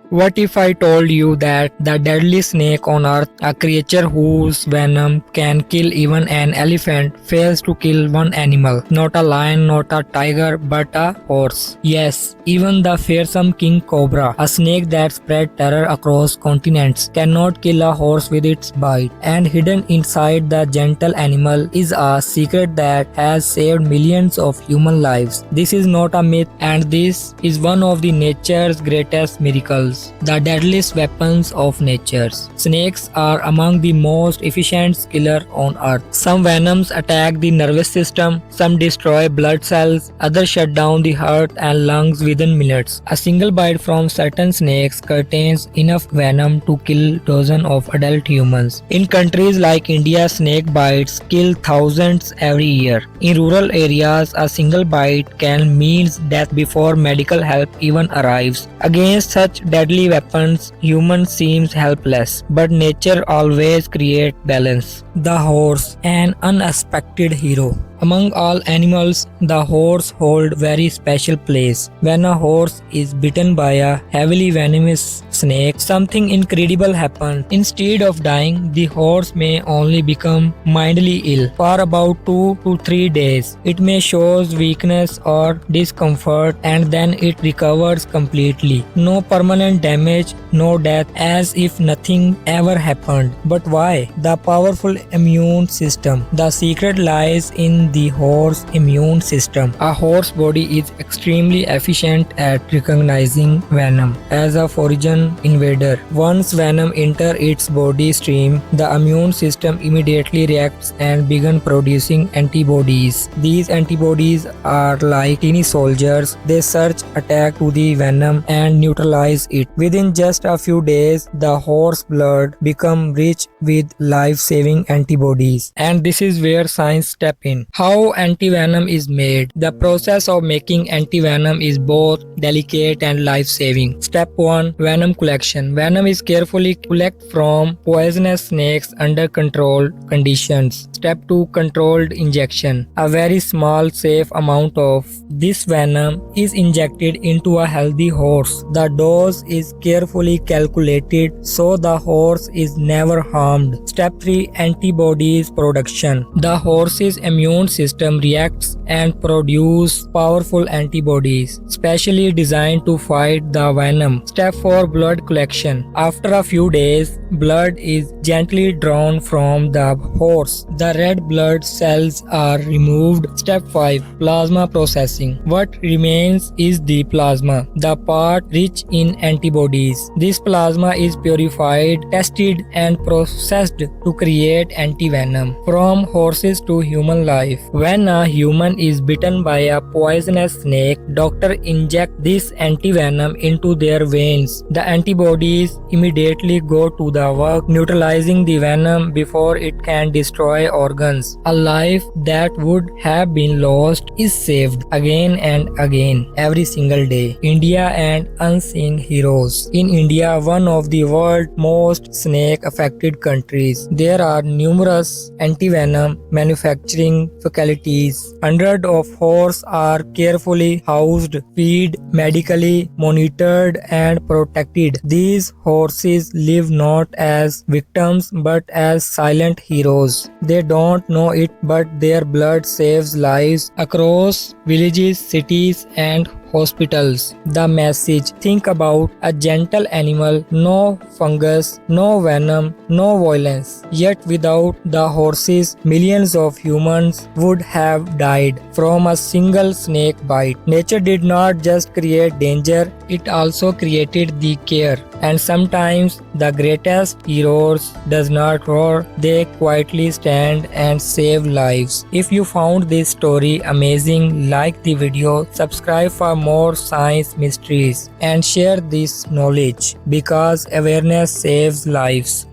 What if I told you that the deadly snake on earth, a creature whose venom can kill even an elephant, fails to kill one animal? Not a lion, not a tiger, but a horse. Yes, even the fearsome king cobra, a snake that spread terror across continents, cannot kill a horse with its bite. And hidden inside the gentle animal is a secret that has saved millions of human lives. This is not a myth, and this is one of the nature's greatest miracles. The deadliest weapons of nature. Snakes are among the most efficient killers on earth. Some venoms attack the nervous system, some destroy blood cells, others shut down the heart and lungs within minutes. A single bite from certain snakes contains enough venom to kill dozens of adult humans. In countries like India, snake bites kill thousands every year. In rural areas, a single bite can mean death before medical help even arrives. Against such deadly weapons, humans seem helpless, but nature always creates balance. The horse, an unexpected hero. Among all animals, the horse holds very special place. When a horse is bitten by a heavily venomous snake, something incredible happens. Instead of dying, the horse may only become mildly ill for about 2 to 3 days. It may show weakness or discomfort, and then it recovers completely. No permanent damage, no death, as if nothing ever happened. But why? The powerful immune system. The secret lies in the horse immune system. A horse body is extremely efficient at recognizing venom as a foreign invader. Once venom enters its body stream, the immune system immediately reacts and begins producing antibodies. These antibodies are like tiny soldiers. They search, attack to the venom and neutralize it. Within just a few days, the horse blood becomes rich with life-saving antibodies. And this is where science steps in. How antivenom is made. The process of making antivenom is both delicate and life-saving. Step 1. Venom collection. Venom is carefully collected from poisonous snakes under controlled conditions. Step 2. Controlled injection. A very small safe amount of this venom is injected into a healthy horse. The dose is carefully calculated so the horse is never harmed. Step 3. Antibodies production. The horse's immune system reacts and produces powerful antibodies, specially designed to fight the venom. Step 4. Blood collection. After a few days, blood is gently drawn from the horse. The red blood cells are removed. Step 5. Plasma processing. What remains is the plasma, the part rich in antibodies. This plasma is purified, tested, and processed to create antivenom. From horses to human life. When a human is bitten by a poisonous snake, doctor inject this antivenom into their veins. The antibodies immediately go to the work neutralizing the venom before it can destroy organs. A life that would have been lost is saved again and again every single day. India and unseen heroes. In India, one of the world's most snake affected countries, there are numerous antivenom manufacturing facilities. Hundreds of horses are carefully housed, fed, medically monitored, and protected. These horses live not as victims but as silent heroes. They don't know it, but their blood saves lives across villages, cities, and hospitals. The message: think about a gentle animal, no fungus, no venom, no violence. Yet without the horses, millions of humans would have died from a single snake bite. Nature did not just create danger, it also created the care. And sometimes the greatest heroes does not roar, they quietly stand and save lives. If you found this story amazing, like the video, subscribe for more science mysteries, and share this knowledge because awareness saves lives.